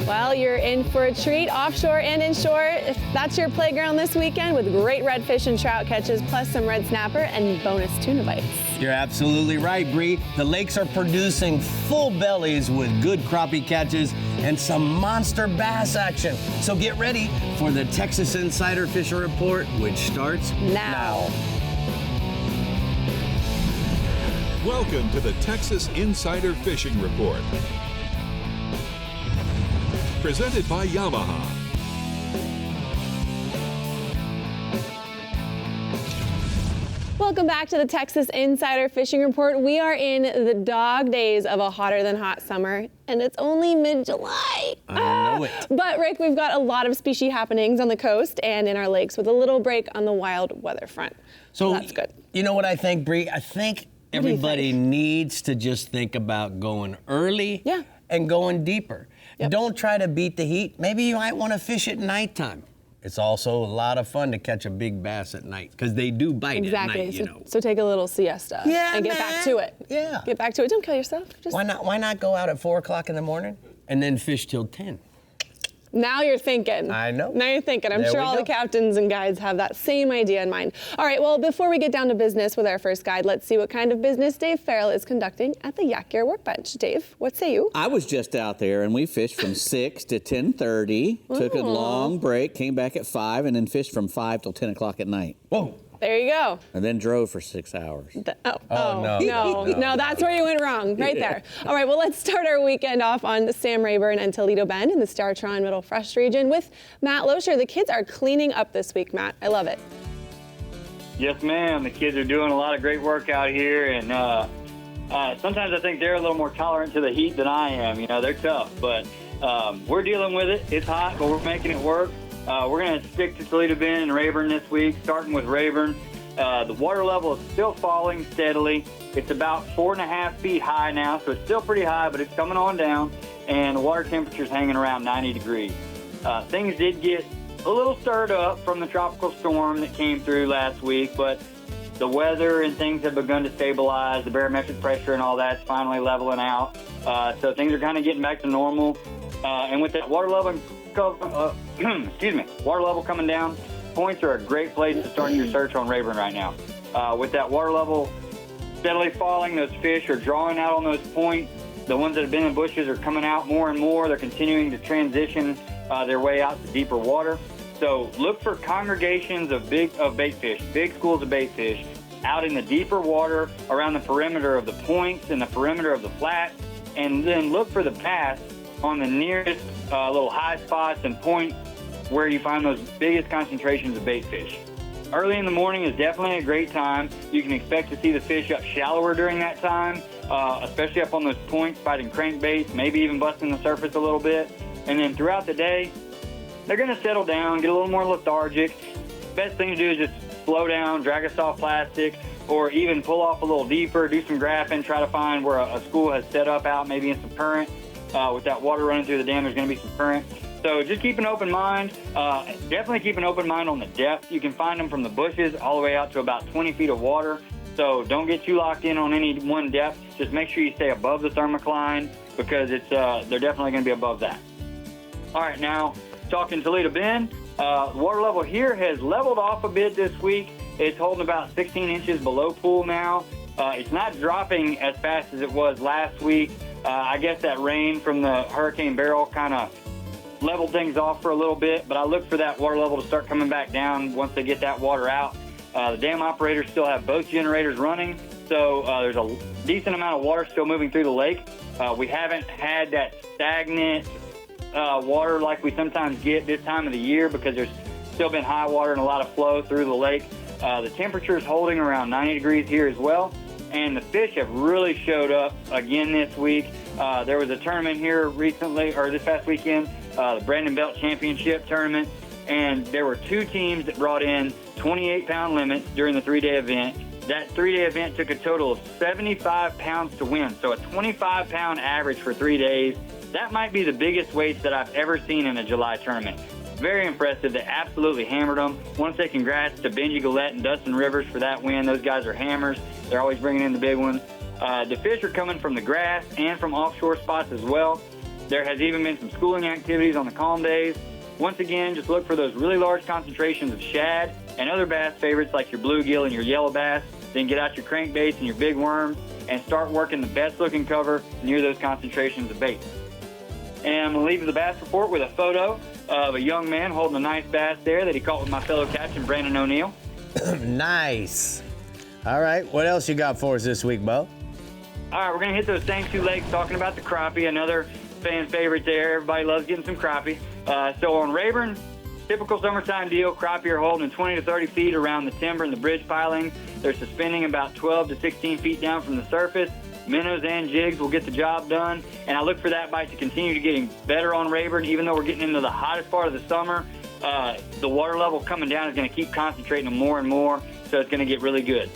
Well, you're in for a treat offshore and inshore. If that's your playground this weekend with great redfish and trout catches, plus some red snapper and bonus tuna bites. You're absolutely right, Bree. The lakes are producing full bellies with good crappie catches and some monster bass action. So get ready for the Texas Insider Fishing Report, which starts now. Welcome to the Texas Insider Fishing Report. Presented by Yamaha. Welcome back to the Texas Insider Fishing Report. We are in the dog days of a hotter than hot summer, and it's only mid-July. I know it. But Rick, we've got a lot of species happenings on the coast and in our lakes with a little break on the wild weather front. So that's good. You know what I think, Bree? I think everybody needs to just think about going early and going deeper. Yep. Don't try to beat the heat. Maybe you might want to fish at nighttime. It's also a lot of fun to catch a big bass at night because they do bite at night, you know. So take a little siesta and get back to it. Yeah. Get back to it. Don't kill yourself. Just... Why not go out at 4 o'clock in the morning and then fish till 10? Now you're thinking. I know. Now you're thinking. I'm sure all the captains and guides have that same idea in mind. All right, well, before we get down to business with our first guide, let's see what kind of business Dave Farrell is conducting at the Yak Gear Workbench. Dave, what say you? I was just out there, and we fished from 6 to 10:30, took a long break, came back at 5, and then fished from 5 till 10 o'clock at night. Whoa. There you go. And then drove for 6 hours. No, that's where you went wrong, right there. All right, well, let's start our weekend off on Sam Rayburn and Toledo Bend in the Startron Middle Fresh region with Matt Loescher. The kids are cleaning up this week, Matt. I love it. Yes, ma'am. The kids are doing a lot of great work out here, and sometimes I think they're a little more tolerant to the heat than I am. You know, they're tough, but we're dealing with it. It's hot, but we're making it work. We're going to stick to Toledo Bend and Rayburn this week, starting with Rayburn. The water level is still falling steadily. It's about 4.5 feet high now, so it's still pretty high, but it's coming on down, and the water temperature's hanging around 90 degrees. Things did get a little stirred up from the tropical storm that came through last week, but the weather and things have begun to stabilize. The barometric pressure and all that's finally leveling out, so things are kind of getting back to normal. And with that water level water level coming down, points are a great place to start your search on Rayburn right now. With that water level steadily falling, those fish are drawing out on those points. The ones that have been in bushes are coming out more and more. They're continuing to transition their way out to deeper water. So look for congregations of bait fish, big schools of bait fish, out in the deeper water around the perimeter of the points and the perimeter of the flats, and then look for the pass on the nearest little high spots and points where you find those biggest concentrations of bait fish. Early in the morning is definitely a great time. You can expect to see the fish up shallower during that time, especially up on those points, biting crankbaits, maybe even busting the surface a little bit. And then throughout the day, they're going to settle down, get a little more lethargic. Best thing to do is just slow down, drag a soft plastic, or even pull off a little deeper, do some graphing, try to find where a school has set up out, maybe in some current. With that water running through the dam, there's going to be some current. So just keep an open mind. Definitely keep an open mind on the depth. You can find them from the bushes all the way out to about 20 feet of water. So don't get too locked in on any one depth. Just make sure you stay above the thermocline because they're definitely going to be above that. All right, now talking Toledo Bend, the water level here has leveled off a bit this week. It's holding about 16 inches below pool now. It's not dropping as fast as it was last week. I guess that rain from the Hurricane Beryl kind of leveled things off for a little bit, but I look for that water level to start coming back down once they get that water out. The dam operators still have both generators running, so there's a decent amount of water still moving through the lake. We haven't had that stagnant water like we sometimes get this time of the year because there's still been high water and a lot of flow through the lake. The temperature is holding around 90 degrees here as well. And the fish have really showed up again this week. There was a tournament here recently, or this past weekend, the Brandon Belt Championship tournament, and there were 2 teams that brought in 28-pound limits during the 3-day event. That 3-day event took a total of 75 pounds to win, so a 25-pound average for 3 days. That might be the biggest weights that I've ever seen in a July tournament. Very impressive. They absolutely hammered them. I want to say congrats to Benji Gillette and Dustin Rivers for that win. Those guys are hammers. They're always bringing in the big ones. The fish are coming from the grass and from offshore spots as well. There has even been some schooling activities on the calm days. Once again, just look for those really large concentrations of shad and other bass favorites like your bluegill and your yellow bass. Then get out your crankbaits and your big worms and start working the best looking cover near those concentrations of bait. And I'm going to leave the bass report with a photo of a young man holding a nice bass there that he caught with my fellow captain, Brandon O'Neill. Nice. All right, what else you got for us this week, Bo? All right, we're going to hit those same two lakes talking about the crappie, another fan favorite there. Everybody loves getting some crappie. So on Rayburn, typical summertime deal, crappie are holding 20 to 30 feet around the timber and the bridge pilings. They're suspending about 12 to 16 feet down from the surface. Minnows and jigs will get the job done, and I look for that bite to continue to getting better on Rayburn, even though we're getting into the hottest part of the summer. The water level coming down is going to keep concentrating them more and more, so it's going to get really good.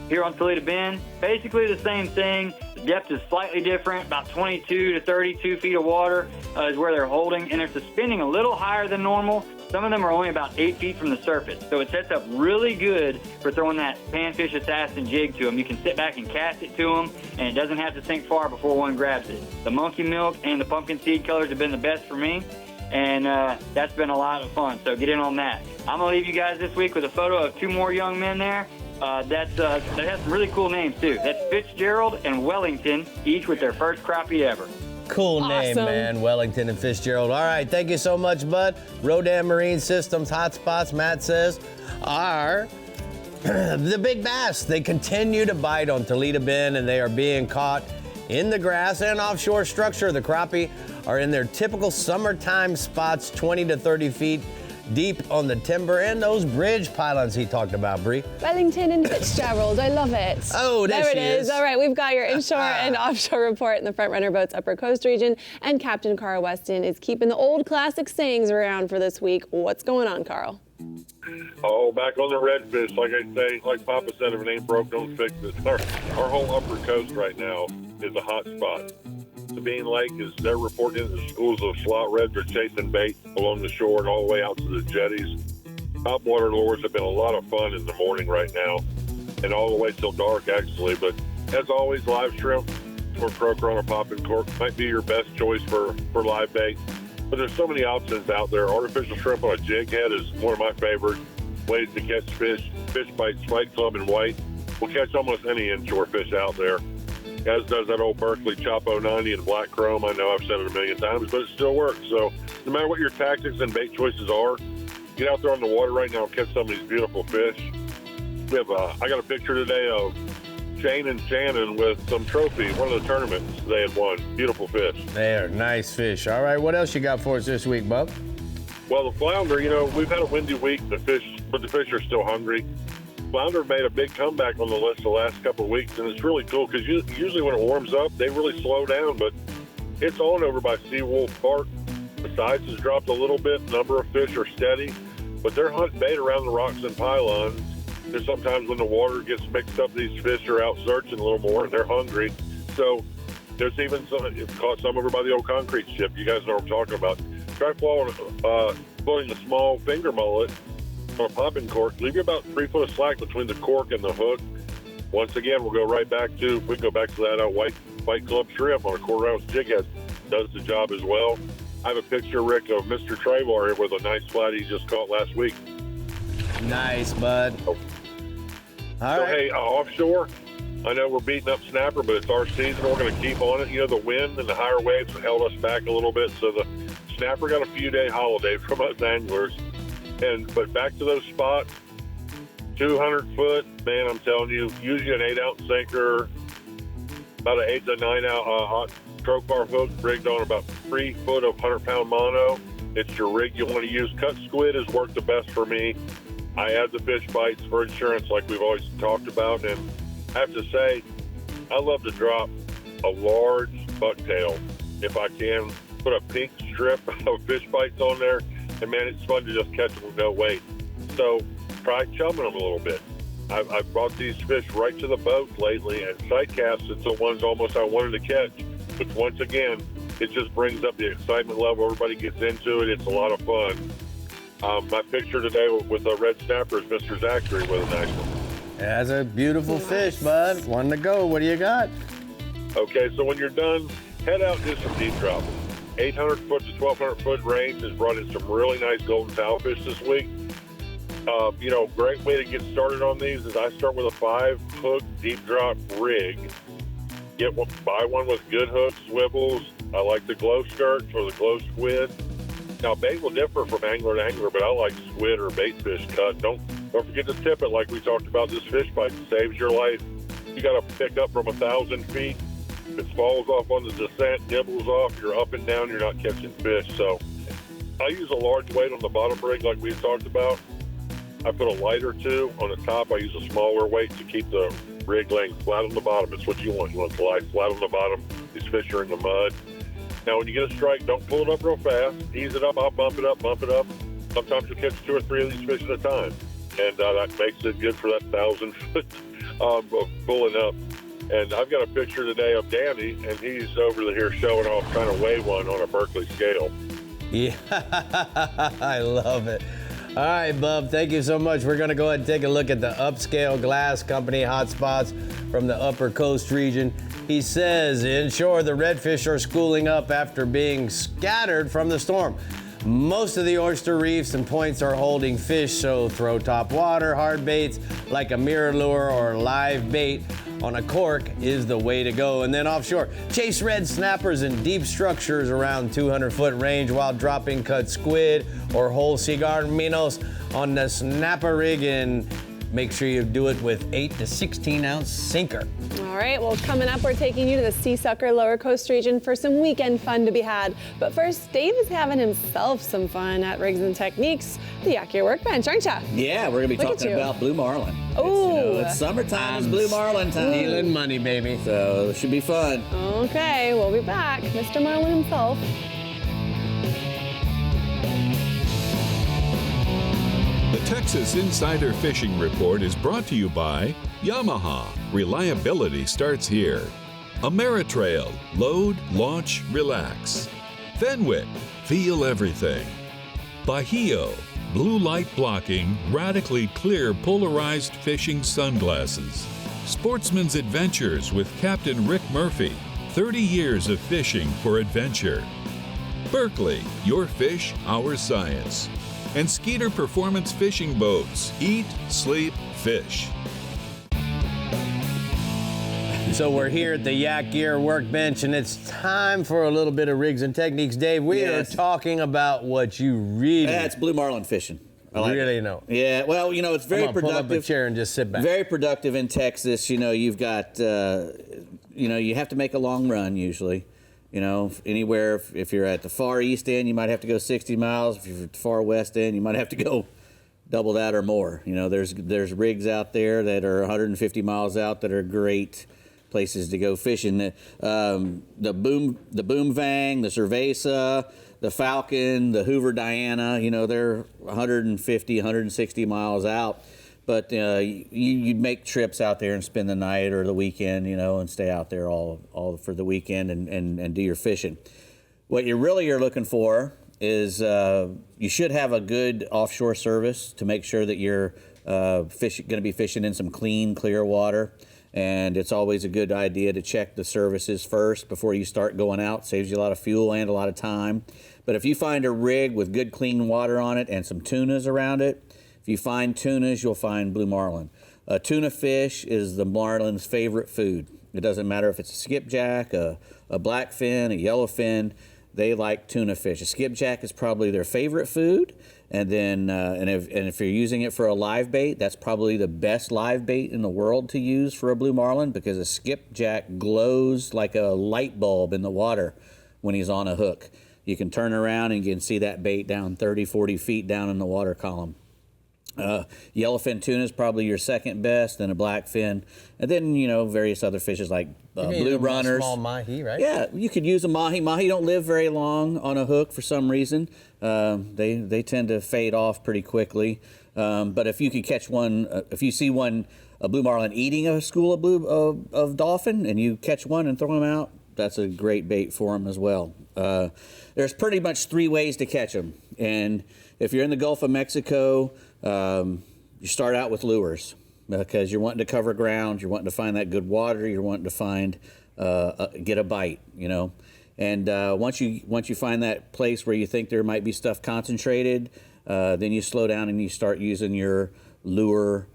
Here on Toledo Bend, basically the same thing. The depth is slightly different, about 22 to 32 feet of water is where they're holding, and they're suspending a little higher than normal. Some of them are only about 8 feet from the surface, so it sets up really good for throwing that panfish assassin jig to them. You can sit back and cast it to them, and it doesn't have to sink far before one grabs it. The monkey milk and the pumpkin seed colors have been the best for me, and that's been a lot of fun, so get in on that. I'm going to leave you guys this week with a photo of two more young men there. That has some really cool names, too. That's Fitzgerald and Wellington, each with their first crappie ever. Cool name, man. Wellington and Fitzgerald. All right, thank you so much, Bud. Rodan Marine Systems hotspots, Matt says, are the big bass. They continue to bite on Toledo Bend, and they are being caught in the grass and offshore structure. The crappie are in their typical summertime spots, 20 to 30 feet deep on the timber and those bridge pylons he talked about, Bree. Wellington and Fitzgerald, I love it. Oh, there it she is. All right, we've got your inshore and offshore report in the Front Runner Boats Upper Coast region, and Captain Carl Weston is keeping the old classic sayings around for this week. What's going on, Carl? Oh, back on the redfish, like I say, like Papa said, if it ain't broke, don't fix it. Our whole upper coast right now is a hot spot. Sabine Lake they're reporting the schools of slot redfish chasing bait along the shore and all the way out to the jetties. Topwater lures have been a lot of fun in the morning right now, and all the way till dark actually. But as always, live shrimp or croaker on a popping cork might be your best choice for live bait. But there's so many options out there. Artificial shrimp on a jig head is one of my favorite ways to catch fish. Fish bites, Fight Club, and white will catch almost any inshore fish out there, as does that old Berkeley Chopo 90 and black chrome. I know I've said it a million times, but it still works. So no matter what your tactics and bait choices are, get out there on the water right now and catch some of these beautiful fish. We have I got a picture today of Shane and Shannon with some trophy, one of the tournaments they had won. Beautiful fish. They are nice fish. All right, what else you got for us this week, Bub? Well, the flounder, we've had a windy week, but the fish are still hungry. Flounder made a big comeback on the list the last couple of weeks, and it's really cool because usually when it warms up, they really slow down, but it's on over by Seawolf Park. The size has dropped a little bit. Number of fish are steady, but they're hunting bait around the rocks and pylons. There's sometimes when the water gets mixed up, these fish are out searching a little more, and they're hungry. So there's even caught some over by the old concrete ship. You guys know what I'm talking about. Try floating a small finger mullet on a popping cork. Leave you about 3 foot of slack between the cork and the hook. Once again, we go back to that white club shrimp on a quarter ounce jig head. Does the job as well. I have a picture, Rick, of Mr. Travar here with a nice flat he just caught last week. Nice, bud. Oh. All right. Hey, offshore, I know we're beating up snapper, but it's our season. We're going to keep on it. The wind and the higher waves have held us back a little bit, so the snapper got a few-day holiday from us anglers. But back to those spots, 200 foot, man, I'm telling you, usually an 8-ounce sinker, about an 8 to 9 ounce trocar hook rigged on about 3 foot of 100-pound mono. It's your rig you want to use. Cut squid has worked the best for me. I add the fish bites for insurance like we've always talked about, and I have to say, I love to drop a large bucktail if I can. Put a pink strip of fish bites on there, and man, it's fun to just catch them with no weight. So try chumming them a little bit. I've brought these fish right to the boat lately, and sight casts it's the ones almost I wanted to catch. But once again, it just brings up the excitement level. Everybody gets into it. It's a lot of fun. My picture today with a red snapper is Mr. Zachary with a nice one. That's a beautiful fish, bud. One to go. What do you got? Okay, so when you're done, head out and do some deep dropping. 800 foot to 1,200 foot range has brought in some really nice golden tilefish this week. Great way to get started on these is I start with a 5-hook deep drop rig. Buy one with good hooks, swivels. I like the glow skirts or the glow squid. Now, bait will differ from angler to angler, but I like squid or bait fish cut. Don't forget to tip it like we talked about this fish bite. It saves your life. You got to pick up from 1,000 feet. If it falls off on the descent, nibbles off, you're up and down, you're not catching fish. So I use a large weight on the bottom rig like we talked about. I put a light or two on the top. I use a smaller weight to keep the rig laying flat on the bottom. It's what you want. You want it to lie flat on the bottom. These fish are in the mud. Now, when you get a strike, don't pull it up real fast. Ease it up. I'll bump it up. Sometimes you'll catch 2 or 3 of these fish at a time. And that makes it good for that 1,000 foot of pulling up. And I've got a picture today of Danny, and he's over here showing off trying to weigh one on a Berkeley scale. Yeah, I love it. All right, Bub, thank you so much. We're going to go ahead and take a look at the Upscale Glass Company hotspots from the Upper Coast region. He says, inshore, the redfish are schooling up after being scattered from the storm. Most of the oyster reefs and points are holding fish, so throw top water, hard baits like a mirror lure or live bait on a cork is the way to go. And then offshore, chase red snappers in deep structures around 200-foot range while dropping cut squid or whole cigar minos on the snapper rig, and make sure you do it with 8 to 16 ounce sinker. All right, well, coming up, we're taking you to the Sea Sucker Lower Coast region for some weekend fun to be had. But first, Dave is having himself some fun at Rigs and Techniques, the Acura Workbench, aren't ya? Yeah, we're going to be talking about Blue Marlin. Oh, it's summertime, it's Blue Marlin time. Stealing money, baby. So it should be fun. Okay, we'll be back. Mr. Marlin himself. The Texas Insider Fishing Report is brought to you by Yamaha. Reliability starts here. Ameritrail. Load, launch, relax. Fenwick. Feel everything. Bahio. Blue light blocking, radically clear polarized fishing sunglasses. Sportsman's Adventures with Captain Rick Murphy. 30 years of fishing for adventure. Berkeley. Your fish, our science. And Skeeter Performance Fishing Boats. Eat, sleep, fish. So we're here at the Yak Gear Workbench, and it's time for a little bit of Rigs and Techniques. Dave, we are talking about what you really... That's Blue Marlin fishing. I like really know. Yeah, well, it's very productive. Pull up a chair and just sit back. Very productive in Texas. You've got, you have to make a long run usually. Anywhere, if you're at the far east end, you might have to go 60 miles. If you're at the far west end, you might have to go double that or more. There's rigs out there that are 150 miles out that are great places to go fishing. The Boom Vang, the Cerveza, the Falcon, the Hoover Diana, they're 150, 160 miles out. But you'd make trips out there and spend the night or the weekend, and stay out there all for the weekend and do your fishing. What you really are looking for is you should have a good offshore service to make sure that you're going to be fishing in some clean, clear water. And it's always a good idea to check the services first before you start going out. Saves you a lot of fuel and a lot of time. But if you find a rig with good, clean water on it and some tunas around it, if you find tunas, you'll find Blue Marlin. A tuna fish is the marlin's favorite food. It doesn't matter if it's a skipjack, a blackfin, a yellowfin. They like tuna fish. A skipjack is probably their favorite food. And then, if you're using it for a live bait, that's probably the best live bait in the world to use for a Blue Marlin, because a skipjack glows like a light bulb in the water when he's on a hook. You can turn around and you can see that bait down 30, 40 feet down in the water column. Yellowfin tuna is probably your second best, then a blackfin, and then various other fishes like blue runners. Small mahi, right? Yeah, you could use a mahi. Mahi don't live very long on a hook for some reason. They tend to fade off pretty quickly. But if you could catch one, if you see a Blue Marlin eating a school of dolphin, and you catch one and throw them out, that's a great bait for them as well. There's pretty much 3 ways to catch them, and if you're in the Gulf of Mexico, you start out with lures because you're wanting to cover ground, you're wanting to find that good water, you're wanting to find get a bite. And once you find that place where you think there might be stuff concentrated, then you slow down and you start using your lure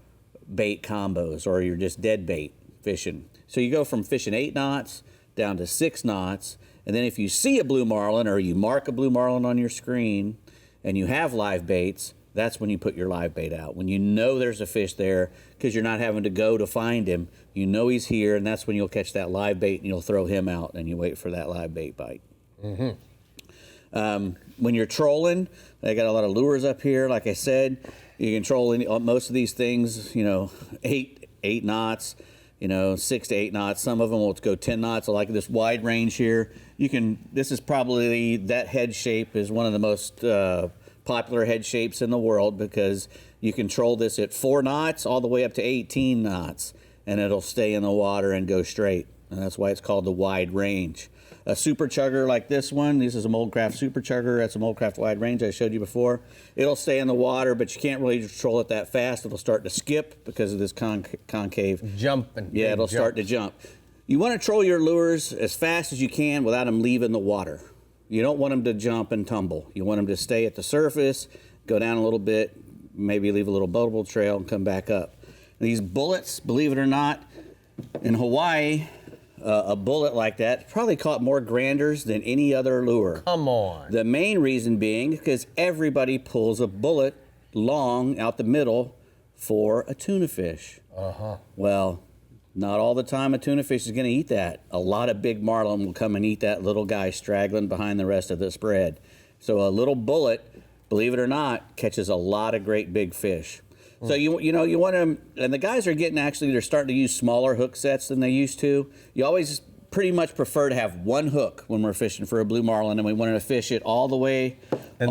bait combos or your just dead bait fishing. So you go from fishing 8 knots down to 6 knots. And then if you see a blue marlin or you mark a blue marlin on your screen and you have live baits, that's when you put your live bait out. When you know there's a fish there, because you're not having to go to find him, you know he's here, and that's when you'll catch that live bait and you'll throw him out and you wait for that live bait bite. When you're trolling, I got a lot of lures up here. Like I said, you can troll most of these things, 8 knots, 6 to 8 knots. Some of them will go 10 knots. I like this wide range here. This is probably, that head shape is one of the most popular head shapes in the world, because you control this at 4 knots all the way up to 18 knots, and it'll stay in the water and go straight. And that's why it's called the wide range. A super chugger like this one, this is a Moldcraft super chugger. That's a Moldcraft wide range I showed you before. It'll stay in the water, but you can't really control it that fast. It'll start to skip because of this concave. Jumping. Yeah, it'll start to jump. You want to troll your lures as fast as you can without them leaving the water. You don't want them to jump and tumble. You want them to stay at the surface, go down a little bit, maybe leave a little boatable trail and come back up. These bullets, believe it or not, in Hawaii, a bullet like that probably caught more granders than any other lure. Come on. The main reason being because everybody pulls a bullet long out the middle for a tuna fish. Well, not all the time a tuna fish is going to eat that. A lot of big marlin will come and eat that little guy straggling behind the rest of the spread. So a little bullet, believe it or not, catches a lot of great big fish. So you want to, and the guys are they're starting to use smaller hook sets than they used to. You always pretty much prefer to have one hook when we're fishing for a blue marlin, and we want to fish it all the way in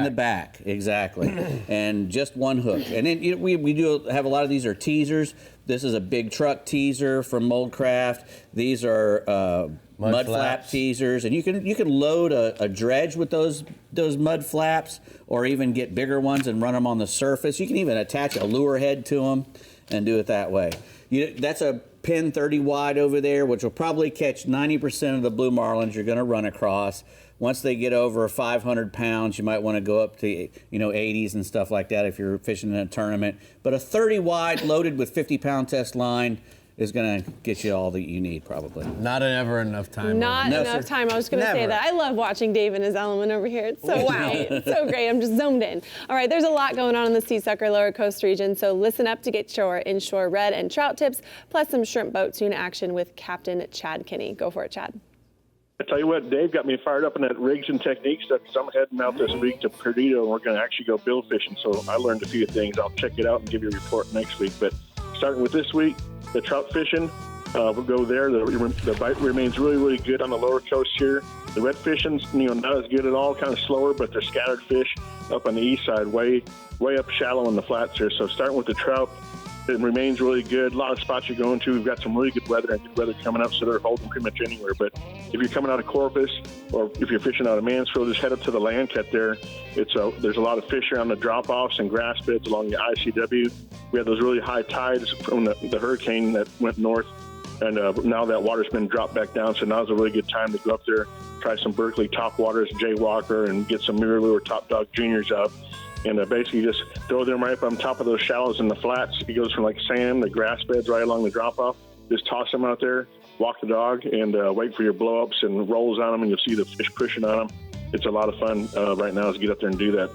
the back. Exactly. And just one hook. And then we do have a lot of these are teasers. This is a big truck teaser from Moldcraft. These are mud flap teasers, and you can load a dredge with those mud flaps, or even get bigger ones and run them on the surface. You can even attach a lure head to them and do it that way. That's a pin 30 wide over there, which will probably catch 90% of the blue marlins you're going to run across. Once they get over 500 pounds, you might want to go up to 80s and stuff like that if you're fishing in a tournament. But a 30 wide loaded with 50-pound test line is going to get you all that you need, probably. Not ever enough time. Not enough time. I was going to say that. I love watching Dave in his element over here. It's so great. It's so great. I'm just zoomed in. All right, there's a lot going on in the Sea Sucker Lower Coast region, so listen up to get your inshore red and trout tips, plus some shrimp boat tuna action with Captain Chad Kinney. Go for it, Chad. I tell you what, Dave got me fired up in that rigs and technique stuff, because I'm heading out this week to Perdido, and we're going to actually go bill fishing. So I learned a few things. I'll check it out and give you a report next week. But starting with this week, the trout fishing, we'll go there. The bite remains really, really good on the lower coast here. The red fishing's, not as good at all, kind of slower, but they're scattered fish up on the east side, way up shallow in the flats here. So starting with the trout, it remains really good. A lot of spots you're going to. We've got some really good weather and good weather coming up, so they're holding pretty much anywhere. But if you're coming out of Corpus, or if you're fishing out of Mansfield, just head up to the land cut there. There's a lot of fish around the drop-offs and grass beds along the ICW. We had those really high tides from the hurricane that went north, and now that water's been dropped back down, so now's a really good time to go up there, try some Berkeley top waters, Jay Walker, and get some mirror lure top dog juniors out. And basically just throw them right up on top of those shallows in the flats. It goes from like sand, the grass beds right along the drop-off. Just toss them out there, walk the dog, and wait for your blow-ups and rolls on them, and you'll see the fish pushing on them. It's a lot of fun right now to get up there and do that.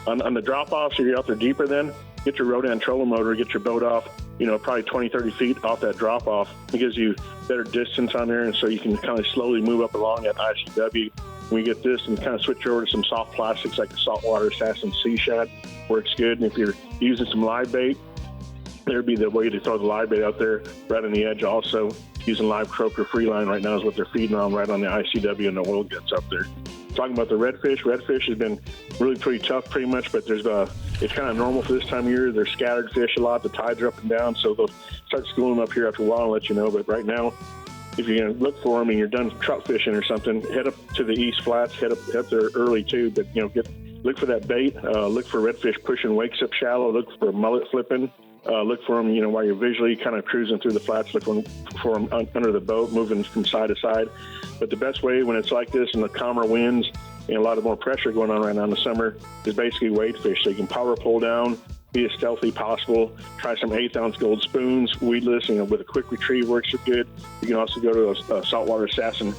On the drop-offs, if you're out there deeper then, get your Rodan trolling motor, get your boat off, probably 20, 30 feet off that drop-off. It gives you better distance on there, and so you can kind of slowly move up along that ICW. We get this and kind of switch over to some soft plastics like the saltwater assassin sea shad. Works good. And if you're using some live bait, there'd be the way to throw the live bait out there right on the edge also. Using live croaker free line right now is what they're feeding on right on the ICW and the oil guts up there. Talking about the redfish has been really pretty tough pretty much, but it's kind of normal for this time of year. They're scattered fish a lot. The tides are up and down, so they'll start schooling up here after a while and let you know. But right now, if you're going to look for them and you're done trout fishing or something, head up to the east flats, head up there early too. But look for that bait. Look for redfish pushing wakes up shallow. Look for mullet flipping. Look for them, while you're visually kind of cruising through the flats. Look for them under the boat, moving from side to side. But the best way when it's like this and the calmer winds and a lot of more pressure going on right now in the summer is basically wade fish. So you can power pole down, be as stealthy possible. Try some 1/8-ounce gold spoons, weedless, with a quick retrieve works good. You can also go to a saltwater assassin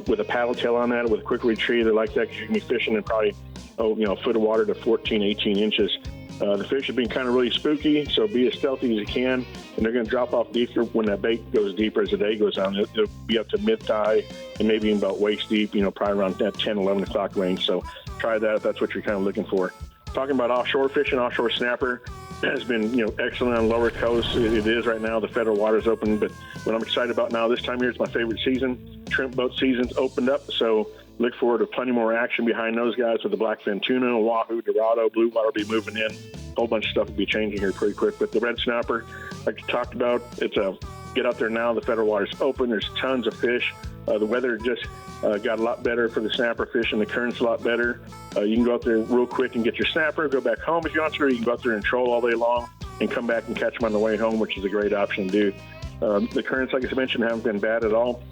with a paddle tail on that with a quick retrieve. They're like that because you can be fishing in probably a foot of water to 14, 18 inches. The fish have been kind of really spooky, so be as stealthy as you can, and they're going to drop off deeper when that bait goes deeper as the day goes on. It'll be up to mid-thigh and maybe even about waist deep, probably around that 10, 11 o'clock range. So try that if that's what you're kind of looking for. Talking about offshore fishing, offshore snapper has been, excellent on lower coast. It is right now. The federal water's open, but what I'm excited about now, this time of year, it's my favorite season. Shrimp boat season's opened up, so look forward to plenty more action behind those guys with the blackfin tuna, wahoo, dorado, blue water will be moving in. A whole bunch of stuff will be changing here pretty quick. But the red snapper, like you talked about, it's a get out there now. The federal water's open. There's tons of fish. The weather just got a lot better for the snapper fish, and the current's a lot better. You can go out there real quick and get your snapper, go back home if you want to, or you can go out there and troll all day long and come back and catch them on the way home, which is a great option to do. The currents, like I mentioned, haven't been bad at all.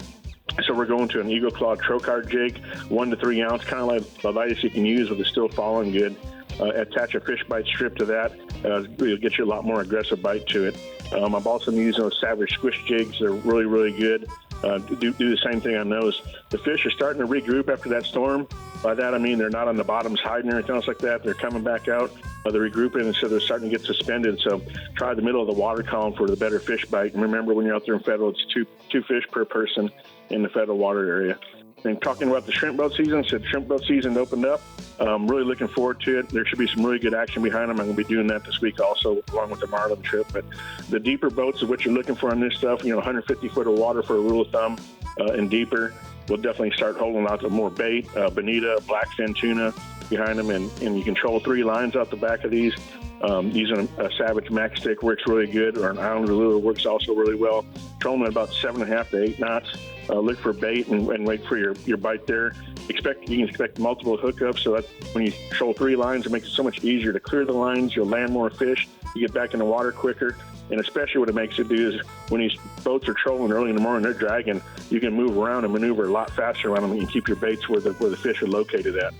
So we're going to an eagle claw trocar jig, 1 to 3 ounce, kind of like the lightest you can use with it still falling good. Attach a fish bite strip to that. It'll get you a lot more aggressive bite to it. I've also been using those Savage Squish jigs. They're really, really good. Do the same thing on those. The fish are starting to regroup after that storm. By that, I mean they're not on the bottoms hiding or anything else like that. They're coming back out. They're regrouping, and so they're starting to get suspended. So try the middle of the water column for the better fish bite. And remember, when you're out there in federal, it's two fish per person in the federal water area. And talking about the shrimp boat season, so the shrimp boat season opened up. Really looking forward to it. There should be some really good action behind them. I'm going to be doing that this week also, along with the Marlin trip. But the deeper boats is what you're looking for on this stuff. 150 foot of water for a rule of thumb, and deeper. We'll definitely start holding out to more bait, bonita, blackfin tuna behind them, and you control 3 lines out the back of these. Using a Savage Max stick works really good, or an Islander lure works also really well. Trolling at about 7.5 to 8 knots. Look for bait and wait for your bite there. You can expect multiple hookups, so that when you troll 3 lines, it makes it so much easier to clear the lines. You'll land more fish. You get back in the water quicker. And especially what it makes it do is when these boats are trolling early in the morning, they're dragging, you can move around and maneuver a lot faster around them and keep your baits where the fish are located at.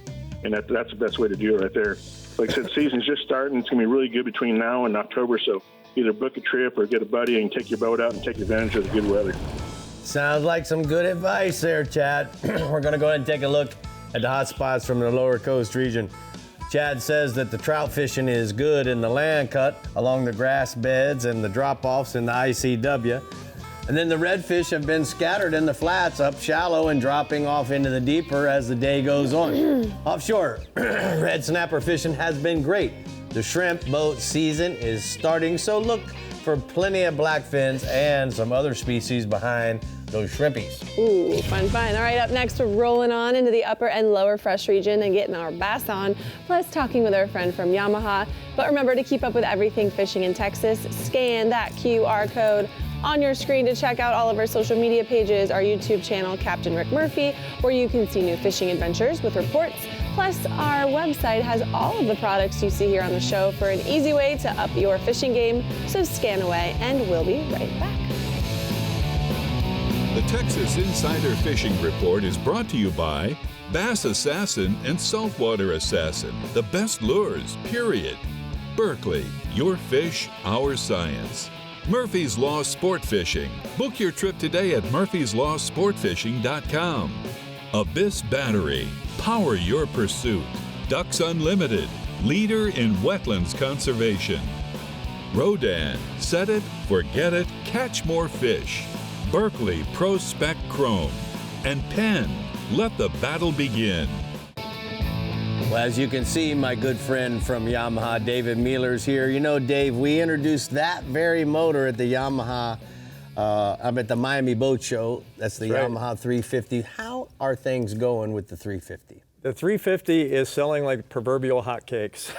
And that's the best way to do it right there. Like I said, season's just starting. It's going to be really good between now and October, so either book a trip or get a buddy and take your boat out and take advantage of the good weather. Sounds like some good advice there, Chad. We're going to go ahead and take a look at the hot spots from the lower coast region. Chad says that the trout fishing is good in the land cut along the grass beds and the drop-offs in the ICW. And then the redfish have been scattered in the flats up shallow and dropping off into the deeper as the day goes on. Offshore, red snapper fishing has been great. The shrimp boat season is starting, so look for plenty of blackfins and some other species behind those shrimpies. Ooh, fun. All right, up next, we're rolling on into the upper and lower fresh region and getting our bass on, plus talking with our friend from Yamaha. But remember to keep up with everything fishing in Texas. Scan that QR code on your screen to check out all of our social media pages, our YouTube channel, Captain Rick Murphy, where you can see new fishing adventures with reports. Plus, our website has all of the products you see here on the show for an easy way to up your fishing game. So scan away, and we'll be right back. The Texas Insider Fishing Report is brought to you by Bass Assassin and Saltwater Assassin, the best lures, period. Berkeley, your fish, our science. Murphy's Law Sport Fishing. Book your trip today at murphyslawsportfishing.com. Abyss Battery. Power your pursuit. Ducks Unlimited. Leader in wetlands conservation. Rodan. Set it, forget it, catch more fish. Berkeley Pro Spec Chrome. And Penn. Let the battle begin. Well, as you can see, my good friend from Yamaha, David Mealer's here. You know, Dave, we introduced that very motor at the Yamaha, I'm at the Miami Boat Show. That's the Yamaha 350. How are things going with the 350? The 350 is selling like proverbial hotcakes.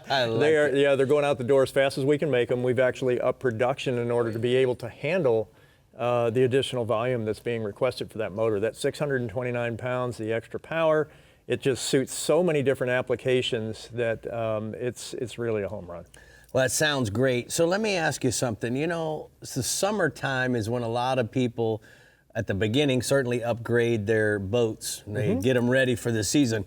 They're going out the door as fast as we can make them. We've actually upped production in order to be able to handle the additional volume that's being requested for that motor. That's 629 pounds, the extra power. It just suits so many different applications that it's really a home run. Well, that sounds great. So let me ask you something. You know, the summertime is when a lot of people at the beginning, certainly upgrade their boats. They get them ready for the season.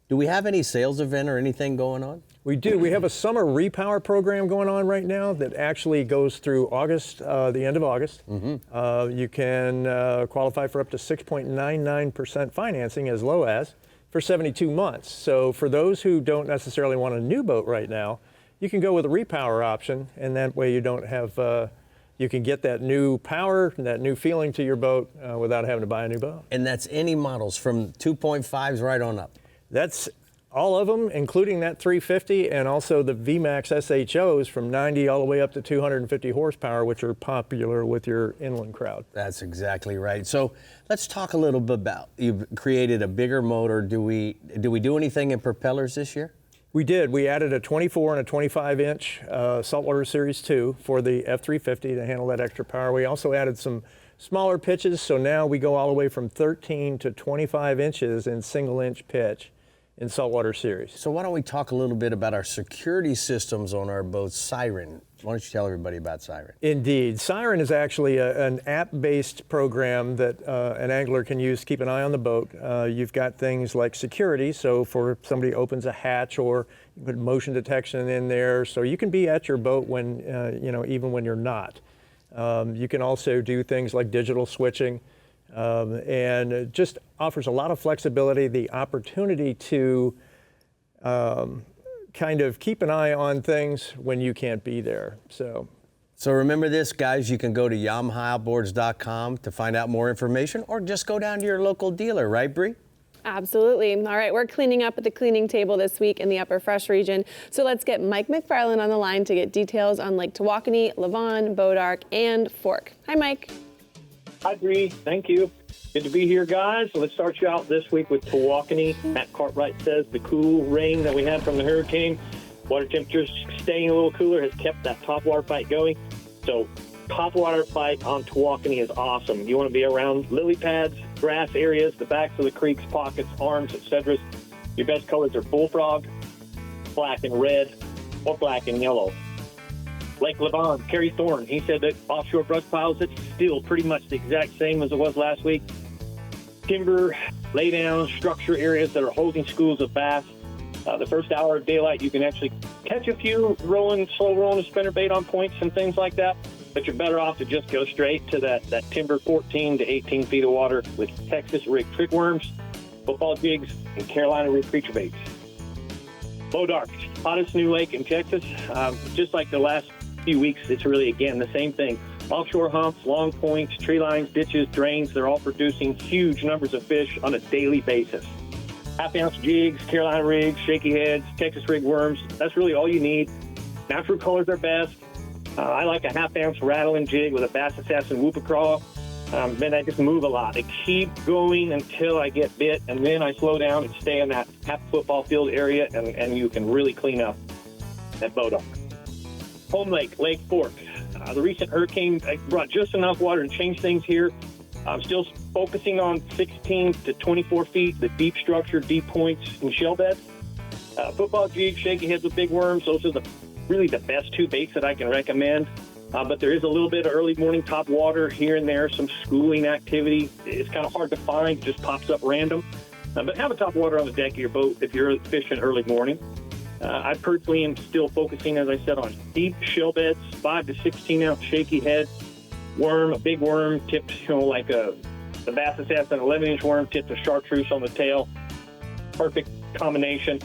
Do we have any sales event or anything going on? We do. We have a summer repower program going on right now that actually goes through August, the end of August. You can qualify for up to 6.99% financing as low as for 72 months. So for those who don't necessarily want a new boat right now, you can go with a repower option, and that way you don't have, you can get that new power, that new feeling to your boat without having to buy a new boat. And that's any models from 2.5s right on up? That's all of them, including that 350 and also the VMAX SHOs from 90 all the way up to 250 horsepower, which are popular with your inland crowd. That's exactly right. So let's talk a little bit about, you've created a bigger motor. Do we do anything in propellers this year? We did. We added a 24 and a 25-inch Saltwater Series 2 for the F350 to handle that extra power. We also added some smaller pitches, so now we go all the way from 13 to 25 inches in single-inch pitch in Saltwater Series. So why don't we talk a little bit about our security systems on our boats, Siren. Why don't you tell everybody about Siren? Indeed. Siren is actually an app-based program that an angler can use to keep an eye on the boat. You've got things like security, so for if somebody opens a hatch, or you put motion detection in there, so you can be at your boat when, even when you're not. You can also do things like digital switching. And it just offers a lot of flexibility, the opportunity to kind of keep an eye on things when you can't be there. So remember this, guys, you can go to YamahaOutboards.com to find out more information, or just go down to your local dealer, right, Bree? Absolutely. All right, we're cleaning up at the cleaning table this week in the Upper Fresh region. So let's get Mike McFarland on the line to get details on Lake Tawakoni, Lavon, Bodark, and Fork. Hi, Mike. Hi, Bree. Thank you. Good to be here, guys. So let's start you out this week with Tawakoni. Matt Cartwright says the cool rain that we had from the hurricane, water temperatures staying a little cooler, has kept that top water fight going. So top water fight on Tawakoni is awesome. You want to be around lily pads, grass areas, the backs of the creeks, pockets, arms, etc. Your best colors are bullfrog, black and red, or black and yellow. Lake Lavon, Kerry Thorne, he said that offshore brush piles, it's still pretty much the exact same as it was last week. Timber, laydown, structure areas that are holding schools of bass. The first hour of daylight, you can actually catch a few slow rolling spinnerbait on points and things like that, but you're better off to just go straight to that timber 14 to 18 feet of water with Texas rig trick worms, football jigs, and Carolina rig creature baits. Bodark, hottest new lake in Texas. Just like the last few weeks, it's really, again, the same thing. Offshore humps, long points, tree lines, ditches, drains, they're all producing huge numbers of fish on a daily basis. Half-ounce jigs, Carolina rigs, shaky heads, Texas rig worms, that's really all you need. Natural colors are best. I like a half-ounce rattling jig with a Bass Assassin whoopie crawl. Then I just move a lot. I keep going until I get bit, and then I slow down and stay in that half football field area, and you can really clean up that Bodark. Home Lake, Lake Fork. The recent hurricane brought just enough water to change things here. I'm still focusing on 16 to 24 feet, the deep structure, deep points, and shell beds. Football jigs, shaky heads with big worms, those are really the best two baits that I can recommend. But there is a little bit of early morning top water here and there, some schooling activity. It's kind of hard to find, it just pops up random. But have a top water on the deck of your boat if you're fishing early morning. I personally am still focusing, as I said, on deep shell beds, 5 to 16 ounce shaky head, worm, a big worm tipped, like the Bass Assassin, 11-inch worm tipped to chartreuse on the tail. Perfect combination.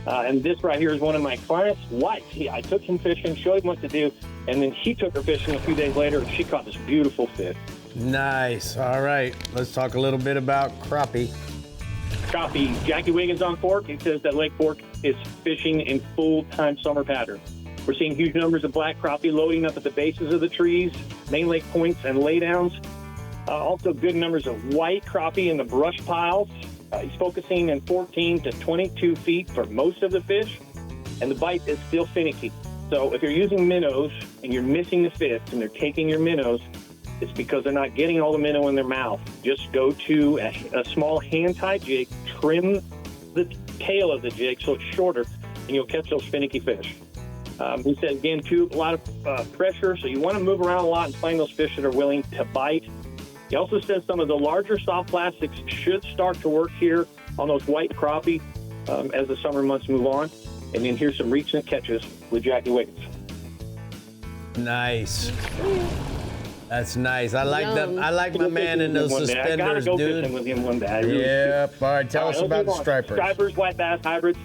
And this right here is one of my clients' wives. I took him fishing, showed him what to do, and then he took her fishing a few days later, and she caught this beautiful fish. Nice. All right. Let's talk a little bit about crappie. Crappie. Jackie Wiggins on Fork. He says that Lake Fork is fishing in full-time summer pattern. We're seeing huge numbers of black crappie loading up at the bases of the trees, main lake points, and laydowns. Also good numbers of white crappie in the brush piles. He's focusing in 14 to 22 feet for most of the fish, and the bite is still finicky. So if you're using minnows and you're missing the fish and they're taking your minnows, it's because they're not getting all the minnow in their mouth. Just go to a small hand-tied jig, trim the tail of the jig so it's shorter, and you'll catch those finicky fish. He said, again, too, a lot of pressure, so you want to move around a lot and find those fish that are willing to bite. He also says some of the larger soft plastics should start to work here on those white crappie as the summer months move on. And then here's some recent catches with Jackie Wiggins. Nice. That's nice. I like Yum. I like my man in those suspenders, I gotta go dude. fishing with him one day. I really Yep. All right, tell us about the stripers. Stripers, white bass hybrids.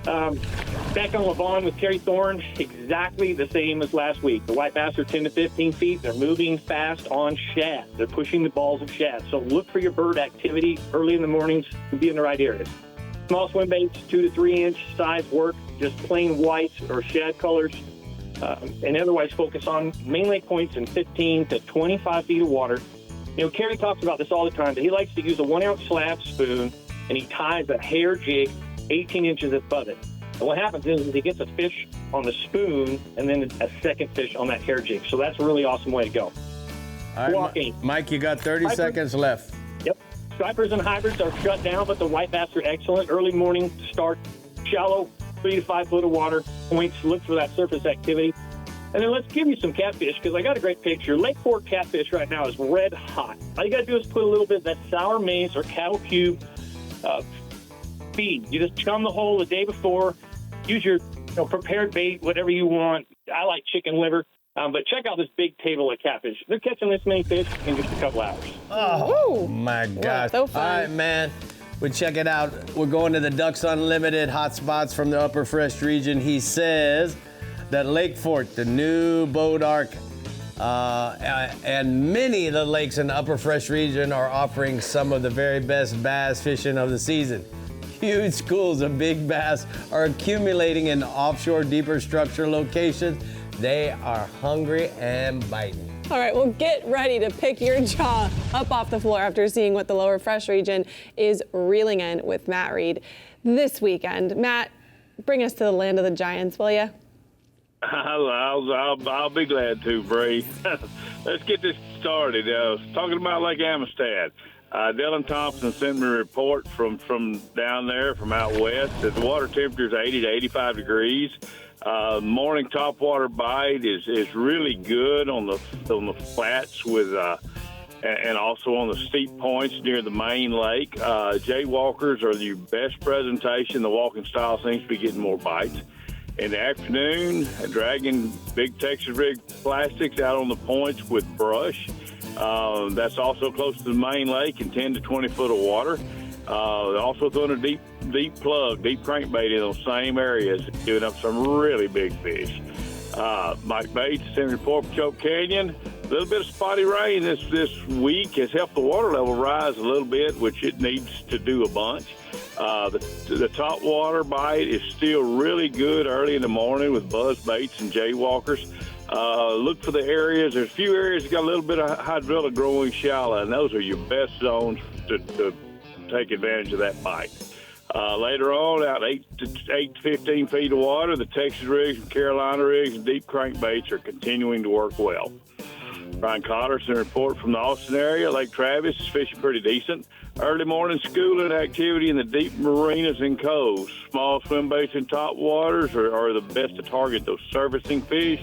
Back on Levon with Terry Thorne, exactly the same as last week. The white bass are 10 to 15 feet. They're moving fast on shad. They're pushing the balls of shad. So look for your bird activity early in the mornings and be in the right areas. Small swim baits, 2 to 3 inch size work, just plain whites or shad colors. And otherwise focus on main lake points in 15 to 25 feet of water. You know, Kerry talks about this all the time, but he likes to use a 1 ounce slab spoon, and he ties a hair jig 18 inches above it. And what happens is he gets a fish on the spoon and then a second fish on that hair jig. So that's a really awesome way to go. All right, Mike, you got 30 seconds left. Yep. Stripers and hybrids are shut down, but the white bass are excellent. Early morning start, shallow, 3 to 5 foot of water, points, look for that surface activity. And then let's give you some catfish, because I got a great picture. Lake Fork catfish right now is red hot. All you got to do is put a little bit of that sour mace or cattle cube feed. You just chum the hole the day before. Use your prepared bait, whatever you want. I like chicken liver. But check out this big table of catfish. They're catching this many fish in just a couple hours. Oh, my gosh. So fun. All right, man. We check it out. We're going to the Ducks Unlimited hotspots from the Upper Fresh region. He says that Lake Fork, the new boat arc, and many of the lakes in the Upper Fresh region are offering some of the very best bass fishing of the season. Huge schools of big bass are accumulating in offshore deeper structure locations. They are hungry and biting. All right, well, get ready to pick your jaw up off the floor after seeing what the Lower Fresh region is reeling in with Matt Reed this weekend. Matt, bring us to the land of the giants, will you? I'll be glad to, Bree. Let's get this started. Talking about Lake Amistad. Dylan Thompson sent me a report from down there, from out west, that the water temperature is 80 to 85 degrees. Morning topwater bite is really good on the flats with and also on the steep points near the main lake. Jaywalkers are the best presentation. The walking style seems to be getting more bites. In the afternoon, dragging big Texas rig plastics out on the points with brush. That's also close to the main lake in 10 to 20 foot of water. Also throwing a deep plug, deep crankbait in those same areas, giving up some really big fish. Mike Bates, Central Report for Choke Canyon. A little bit of spotty rain this week has helped the water level rise a little bit, which it needs to do a bunch. The top water bite is still really good early in the morning with buzz baits and jaywalkers. Look for the areas. There's a few areas that got a little bit of hydrilla growing shallow, and those are your best zones to take advantage of that bite. Later on, out 8 to 15 feet of water, the Texas rigs and Carolina rigs and deep crankbaits are continuing to work well. Brian Cotterson report from the Austin area. Lake Travis is fishing pretty decent. Early morning schooling activity in the deep marinas and coves. Small swim baits in top waters are the best to target those surfacing fish.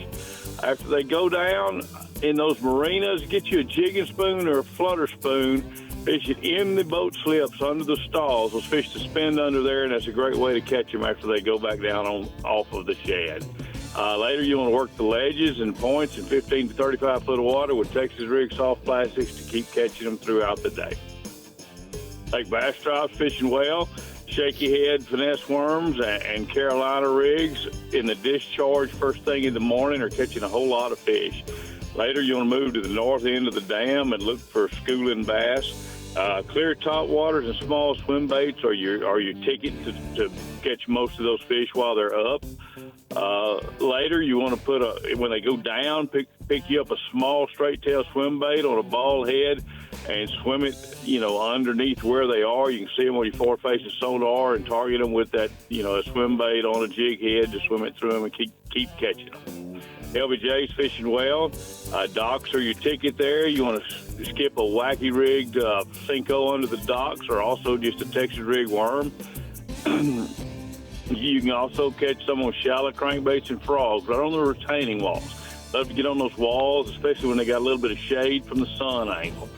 After they go down in those marinas, get you a jigging spoon or a flutter spoon. Fish it in the boat slips under the stalls. Those fish suspend under there, and that's a great way to catch them after they go back down off of the shad. Later, you want to work the ledges and points in 15 to 35 foot of water with Texas rig soft plastics to keep catching them throughout the day. Lake bass stripes fishing well, shaky head finesse worms and Carolina rigs in the discharge first thing in the morning are catching a whole lot of fish. Later, you want to move to the north end of the dam and look for schooling bass. Clear top waters and small swim baits are your ticket to catch most of those fish while they're up. Later, you want to when they go down, pick you up a small straight tail swim bait on a ball head and swim it, underneath where they are. You can see them with your forward facing sonar and target them with that, a swim bait on a jig head to swim it through them and keep catching them. LBJ's fishing well. Docks are your ticket there. You want to skip a wacky rigged Cinco under the docks or also just a Texas rig worm. You can also catch some on shallow crankbaits and frogs right on the retaining walls. Love to get on those walls, especially when they got a little bit of shade from the sun angle.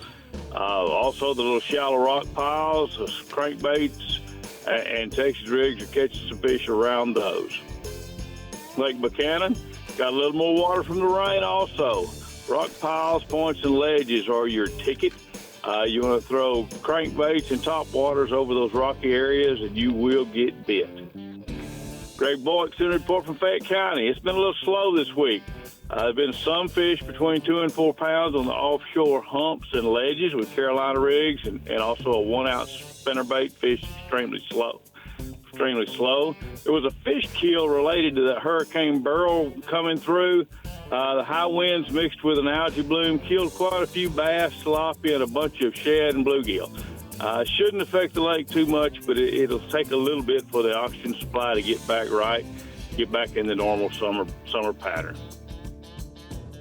Also, the little shallow rock piles, crankbaits, and Texas rigs are catching some fish around those. Lake Buchanan got a little more water from the rain also. Rock piles, points, and ledges are your ticket. You want to throw crankbaits and topwaters over those rocky areas, and you will get bit. Greg Boyks in a report from Fayette County. It's been a little slow this week. There have been some fish between 2 and 4 pounds on the offshore humps and ledges with Carolina rigs, and also a 1-ounce spinnerbait fish extremely slow. There was a fish kill related to that Hurricane Beryl coming through. The high winds mixed with an algae bloom killed quite a few bass, tilapia, and a bunch of shad and bluegill. Shouldn't affect the lake too much, but it'll take a little bit for the oxygen supply to get back right, get back in the normal summer pattern.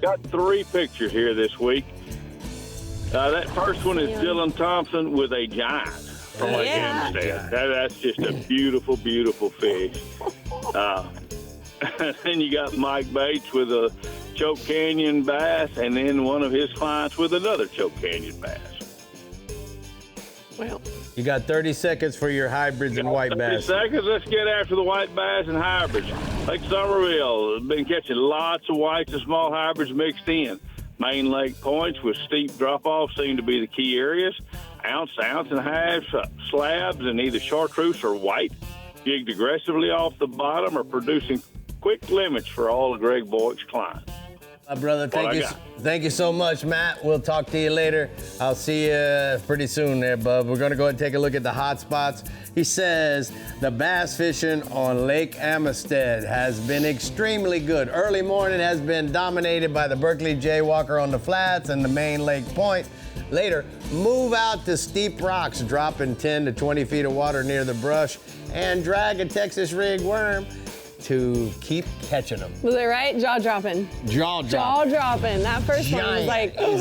Got 3 pictures here this week. That first one is Dylan Thompson with a giant from Lake Hempstead. That's just a beautiful, beautiful fish. Then you got Mike Bates with a Choke Canyon bass, and then one of his clients with another Choke Canyon bass. Well, you got 30 seconds for your hybrids and white bass. 30 seconds. Let's get after the white bass and hybrids. Lake Somerville has been catching lots of whites and small hybrids mixed in. Main lake points with steep drop-offs seem to be the key areas. Ounce and a half slabs in either chartreuse or white, jigged aggressively off the bottom, are producing quick limits for all of Greg Boyks' clients. Brother, thank you so much, Matt. We'll talk to you later. I'll see you pretty soon there, bub. We're going to go ahead and take a look at the hot spots. He says the bass fishing on Lake Amistad has been extremely good. Early morning has been dominated by the Berkeley Jaywalker on the flats and the main lake point. Later, move out to steep rocks, dropping 10 to 20 feet of water near the brush, and drag a Texas rig worm to keep catching them. Was it right? Jaw dropping. Jaw dropping. That first one was like, he's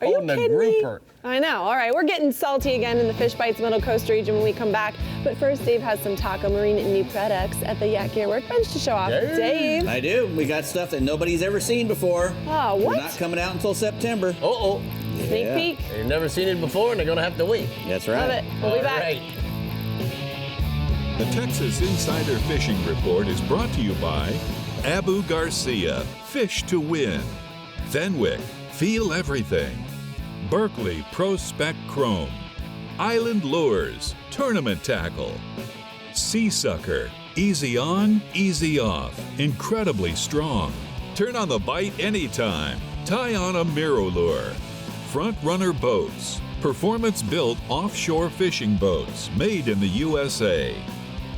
holding a grouper. I know. All right, we're getting salty again in the Fish Bites Middle Coast region when we come back. But first, Dave has some Taco Marine and new products at the Yak Gear Workbench to show off. Dave. I do. We got stuff that nobody's ever seen before. Oh, what? Not coming out until September. Sneak peek. They've never seen it before, and they're going to have to wait. That's right. Love it. We'll be back. Right. The Texas Insider Fishing Report is brought to you by Abu Garcia, Fish to Win, Fenwick, Feel Everything, Berkeley Pro Spec Chrome, Island Lures, Tournament Tackle, Sea Sucker, easy on, easy off, incredibly strong. Turn on the bite anytime. Tie on a Miro Lure. Front Runner Boats, performance-built offshore fishing boats made in the USA.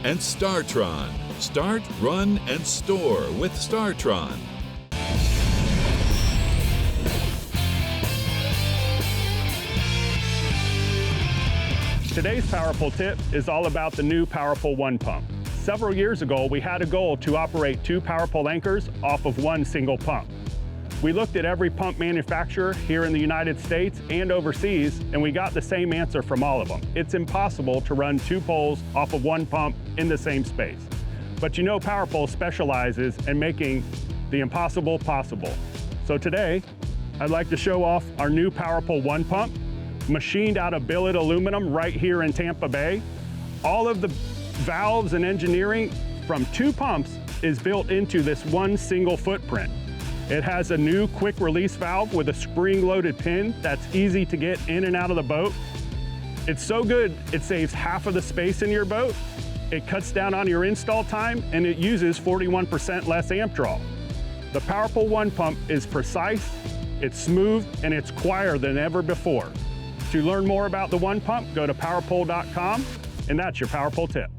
And Startron. Start, run, and store with Startron. Today's Powerpole tip is all about the new Powerpole 1 pump. Several years ago, we had a goal to operate 2 Powerpole anchors off of 1 single pump. We looked at every pump manufacturer here in the United States and overseas, and we got the same answer from all of them. It's impossible to run 2 poles off of 1 pump in the same space. But you know Powerpole specializes in making the impossible possible. So today, I'd like to show off our new Powerpole 1 pump, machined out of billet aluminum right here in Tampa Bay. All of the valves and engineering from 2 pumps is built into this 1 single footprint. It has a new quick release valve with a spring-loaded pin that's easy to get in and out of the boat. It's so good, it saves half of the space in your boat. It cuts down on your install time, and it uses 41% less amp draw. The Powerpole 1 pump is precise, it's smooth, and it's quieter than ever before. To learn more about the 1 pump, go to powerpole.com, and that's your Powerpole tip.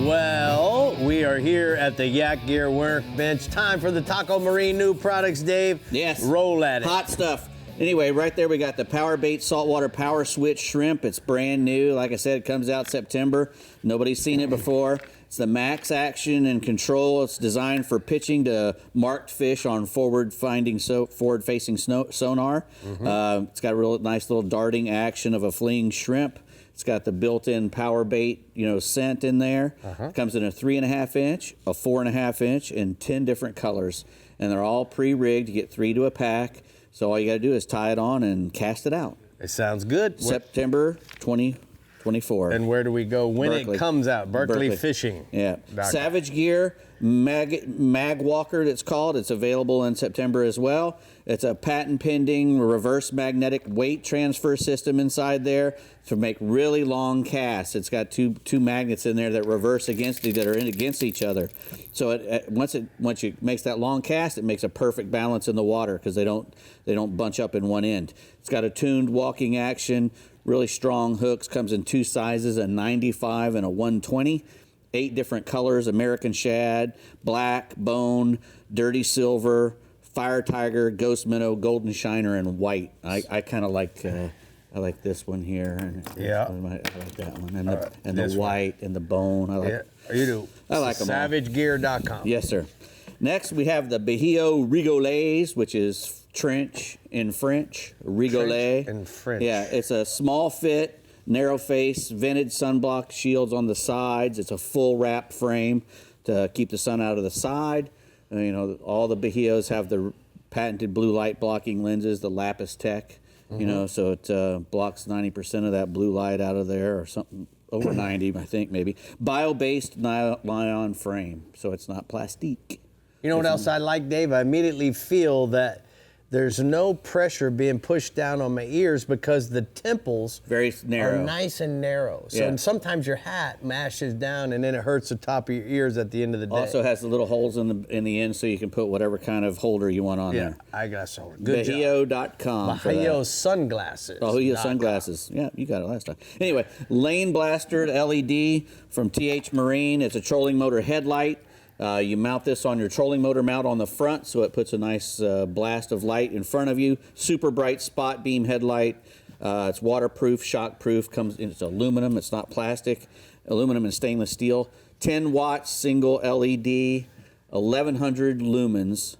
Well, we are here at the Yak Gear Workbench. Time for the Taco Marine new products, Dave. Yes. Roll at it. Hot stuff. Anyway, right there we got the Power Bait Saltwater Power Switch Shrimp. It's brand new. Like I said, it comes out September. Nobody's seen it before. It's the max action and control. It's designed for pitching to marked fish on forward-facing sonar. It's got a real nice little darting action of a fleeing shrimp. It's got the built-in Power Bait, scent in there. It comes in a 3.5 inch, a 4.5 inch, and 10 different colors. and they're all pre-rigged. You get 3 to a pack. So all you got to do is tie it on and cast it out. It sounds good. September 2024. And where do we go when Berkeley. it comes out? Berkeley Fishing. Yeah. Savage Gear Mag Walker, it's called. It's available in September as well. It's a patent pending reverse magnetic weight transfer system inside there to make really long casts. It's got two magnets in there that reverse against each other. So once it makes that long cast, it makes a perfect balance in the water because they don't bunch up in one end. It's got a tuned walking action, really strong hooks. Comes in 2 sizes, a 95 and a 120. 8 different colors: American shad, black, bone, dirty silver, fire tiger, ghost minnow, golden shiner, and white. I kind of like I like this one here. And yeah, I like that one, and the white and the bone. I like. Yeah, you do. I like them. SavageGear.com. Yes, sir. Next, we have the Bahio Rigolets, which is trench in French. Rigolet. Trench in French. Yeah, it's a small fit, narrow face, vented sunblock shields on the sides. It's a full wrap frame to keep the sun out of the side. You know, all the Bahios have the patented blue light blocking lenses, the Lapis Tech. You know, so it blocks 90% of that blue light out of there, or something over 90, I think maybe. Bio-based nylon frame, so it's not plastique. You know what else I like, Dave? I immediately feel that there's no pressure being pushed down on my ears because the temples very narrow. Are nice and narrow. So and sometimes your hat mashes down and then it hurts the top of your ears at the end of the day. Also has the little holes in the end so you can put whatever kind of holder you want on there. I got some. Good Bahio.com. Bahio sunglasses. Bahio sunglasses. Yeah, you got it last time. Anyway, lane blaster LED from TH Marine. It's a trolling motor headlight. You mount this on your trolling motor mount on the front, so it puts a nice blast of light in front of you. Super bright spot beam headlight. It's waterproof, shockproof. It's aluminum. It's not plastic. Aluminum and stainless steel. 10 watts single LED. 1,100 lumens.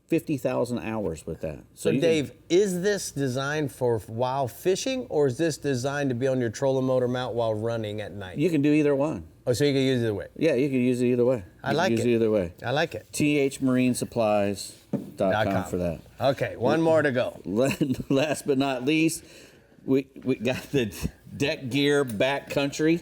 50,000 hours with that. So Dave, is this designed for while fishing, or is this designed to be on your trolling motor mount while running at night? You can do either one. Oh, so you can use it either way? Yeah, you can use it either way. I like it. Use it either way. I like it. THMarineSupplies.com for that. Okay, one more to go. Last but not least, we got the Deck Gear Backcountry.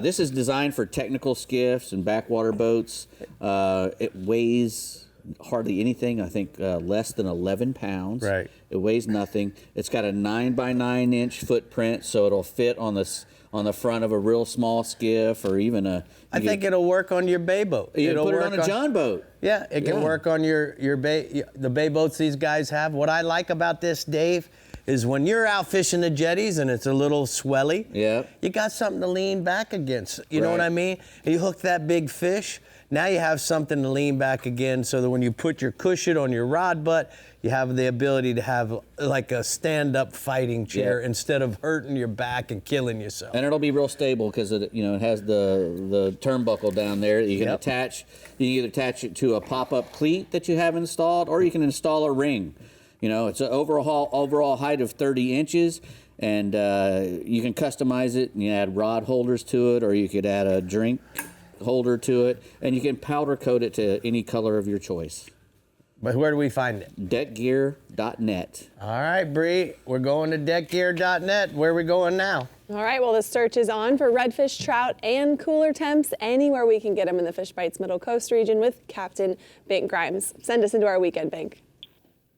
This is designed for technical skiffs and backwater boats. It weighs hardly anything. I think less than 11 pounds. Right. It weighs nothing. It's got a 9x9 inch footprint, so it'll fit on the front of a real small skiff, or even I think it'll work on your bay boat. It'll put it on a John boat. Yeah, it can work on the bay boats these guys have. What I like about this, Dave, is when you're out fishing the jetties and it's a little swelly, you got something to lean back against. You know what I mean? And you hook that big fish, now you have something to lean back again, so that when you put your cushion on your rod butt, you have the ability to have like a stand-up fighting chair instead of hurting your back and killing yourself. And it'll be real stable because it has the turnbuckle down there. You can attach. You can either attach it to a pop-up cleat that you have installed, or you can install a ring. You know, it's an overall height of 30 inches, and you can customize it. And you add rod holders to it, or you could add a drink holder to it, and you can powder coat it to any color of your choice. But where do we find it? Deckgear.net. All right, Bree, we're going to deckgear.net. Where are we going now? All right, well, the search is on for redfish, trout, and cooler temps anywhere we can get them in the Fish Bites Middle Coast region with Captain Bink Grimes. Send us into our weekend, Bink.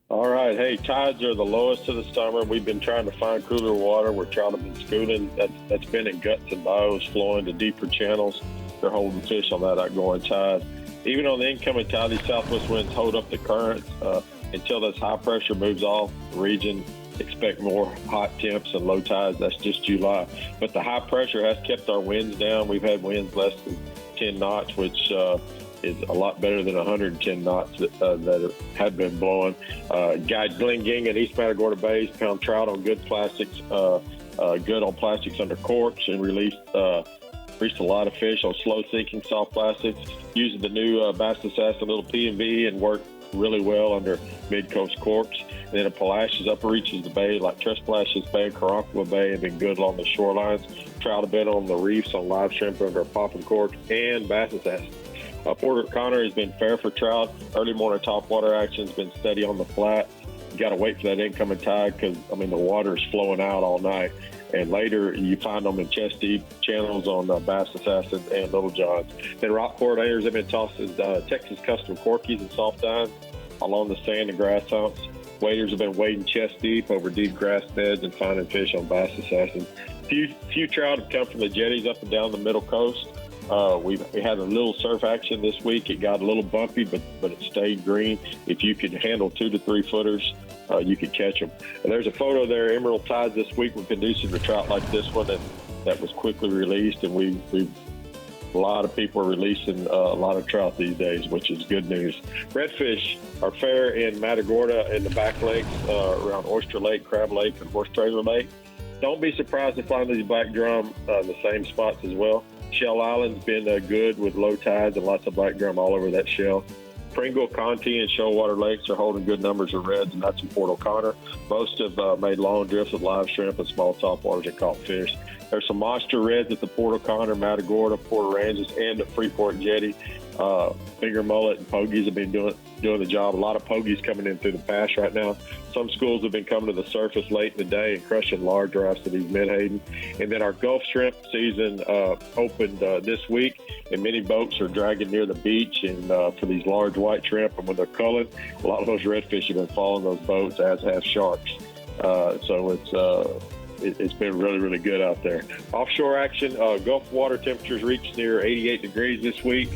All right. Hey, tides are the lowest of the summer. We've been trying to find cooler water where trout have been scooting. That's been in guts and bios, flowing to deeper channels. They're holding fish on that outgoing tide. Even on the incoming tide, these southwest winds hold up the currents until this high pressure moves off the region. Expect more hot temps and low tides. That's just July. But the high pressure has kept our winds down. We've had winds less than 10 knots, which is a lot better than 110 knots that had been blowing. Guide Glinging and East Matagorda Bays found trout on good plastics, good on plastics under corks, and released a lot of fish on slow-sinking soft plastics. Using the new Bass Assassin little P&V and worked really well under mid-coast corks. And then it pelagics upper reaches the bay, like Trespalashes Bay and Karankawa Bay, have been good along the shorelines. Trout have been on the reefs on live shrimp under a popping cork and Bass Assassin. Port O'Connor has been fair for trout. Early morning topwater action has been steady on the flat. You got to wait for that incoming tide because, I mean, the water is flowing out all night. And later, you find them in chest-deep channels on Bass Assassin and Little Johns. Then Rockport anglers have been tossing Texas custom corkies and soft dines along the sand and grass humps. Waders have been wading chest-deep over deep grass beds and finding fish on Bass Assassin. Few trout have come from the jetties up and down the middle coast. We had a little surf action this week. It got a little bumpy, but it stayed green. If you could handle 2 to 3 footers, you could catch them. And there's a photo there. Emerald tides this week were conducive to trout like this one, and that was quickly released. And a lot of people are releasing a lot of trout these days, which is good news. Redfish are fair in Matagorda and the back lakes around Oyster Lake, Crab Lake, and Horse Trailer Lake. Don't be surprised to find these black drum in the same spots as well. Shell Island's been good with low tides and lots of black drum all over that shell. Pringle, Conti, and Shoalwater Lakes are holding good numbers of reds, and that's in Port O'Connor. Most have made long drifts with live shrimp and small topwaters that caught fish. There's some monster reds at the Port O'Connor, Matagorda, Port Aransas, and the Freeport Jetty. Finger mullet and pogies have been doing the job. A lot of pogies coming in through the pass right now. Some schools have been coming to the surface late in the day and crushing large drafts to these Menhaden. And then our Gulf shrimp season opened this week, and many boats are dragging near the beach and for these large white shrimp. And when they're culling, a lot of those redfish have been following those boats, as have sharks. So it's been really, really good out there. Offshore action, Gulf water temperatures reached near 88 degrees this week.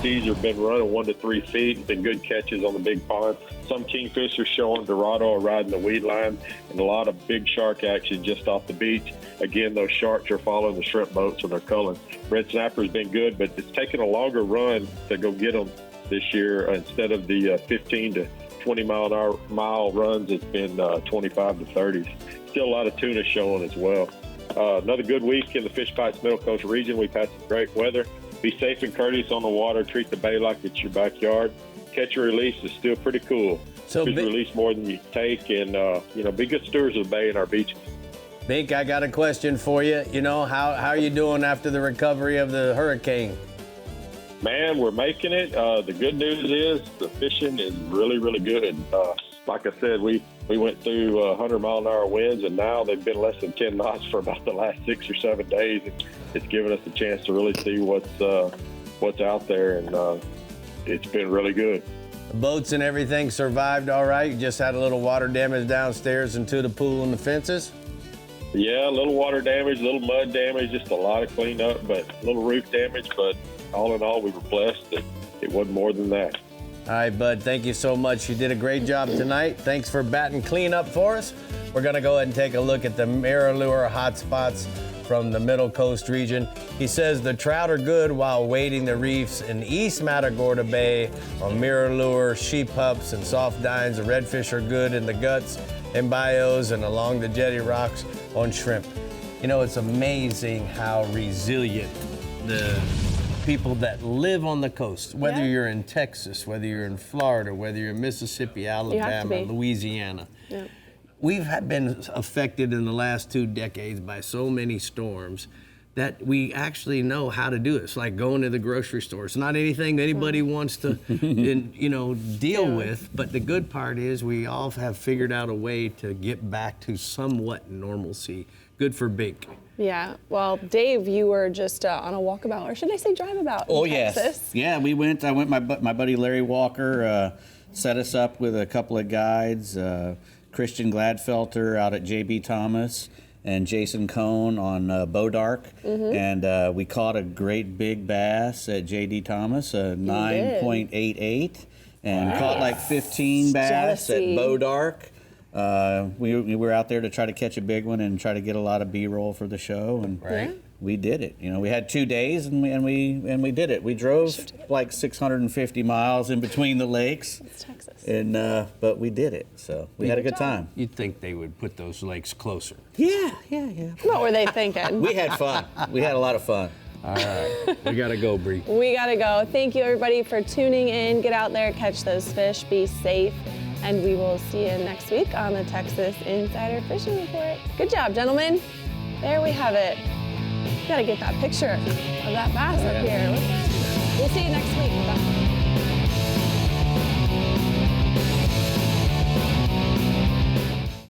Seas have been running 1 to 3 feet. Been good catches on the big pond. Some kingfishers showing Dorado are riding the weed line, and a lot of big shark action just off the beach. Again, those sharks are following the shrimp boats when they're culling. Red snapper's been good, but it's taken a longer run to go get them this year. Instead of the 15 to 20 mile runs, it's been 25 to 30s. Still a lot of tuna showing as well. Another good week in the Fish Bites Middle Coast region. We've had some great weather. Be safe and courteous on the water. Treat the bay like it's your backyard. Catch and release is still pretty cool. So release more than you take, and be good stewards of the bay and our beaches. Bink, I got a question for you. How are you doing after the recovery of the hurricane? Man, we're making it. The good news is the fishing is really, really good. Like I said, we went through 100-mile-an-hour winds, and now they've been less than 10 knots for about the last 6 or 7 days. It's given us a chance to really see what's out there, and it's been really good. The boats and everything survived all right? You just had a little water damage downstairs into the pool and the fences? Yeah, a little water damage, a little mud damage, just a lot of cleanup, but a little roof damage. But all in all, we were blessed that it wasn't more than that. All right, bud, thank you so much. You did a great job tonight. Thanks for batting clean up for us. We're going to go ahead and take a look at the MirrOlure hot spots from the Middle Coast region. He says the trout are good while wading the reefs in East Matagorda Bay on MirrOlure, sheep hups, and soft dines. The redfish are good in the guts and bayous and along the jetty rocks on shrimp. It's amazing how resilient the people that live on the coast, whether you're in Texas, whether you're in Florida, whether you're in Mississippi, Alabama, Louisiana. Yeah. We've been affected in the last 2 decades by so many storms that we actually know how to do it. It's like going to the grocery store. It's not anything anybody wants to deal with, but the good part is we all have figured out a way to get back to somewhat normalcy. Good for Bink. Yeah, well, Dave, you were just on a walkabout, or should I say drive-about in Texas? Yes. Yeah, I went, my buddy Larry Walker set us up with a couple of guides, Christian Gladfelter out at J.B. Thomas and Jason Cohn on Bodark. Mm-hmm. And we caught a great big bass at J.D. Thomas, a 9.88, and caught like 15 bass at Bodark. We were out there to try to catch a big one and try to get a lot of B-roll for the show, and we did it. We had 2 days, and we did it. We drove like 650 miles in between the lakes. It's Texas. And but we did it, so we had a good time. You'd think they would put those lakes closer. Yeah. What were they thinking? We had fun. We had a lot of fun. All right, we gotta go, Bree. We gotta go. Thank you, everybody, for tuning in. Get out there, catch those fish, be safe. And we will see you next week on the Texas Insider Fishing Report. Good job, gentlemen. There we have it. Gotta get that picture of that bass up here. We'll see you next week. Bye.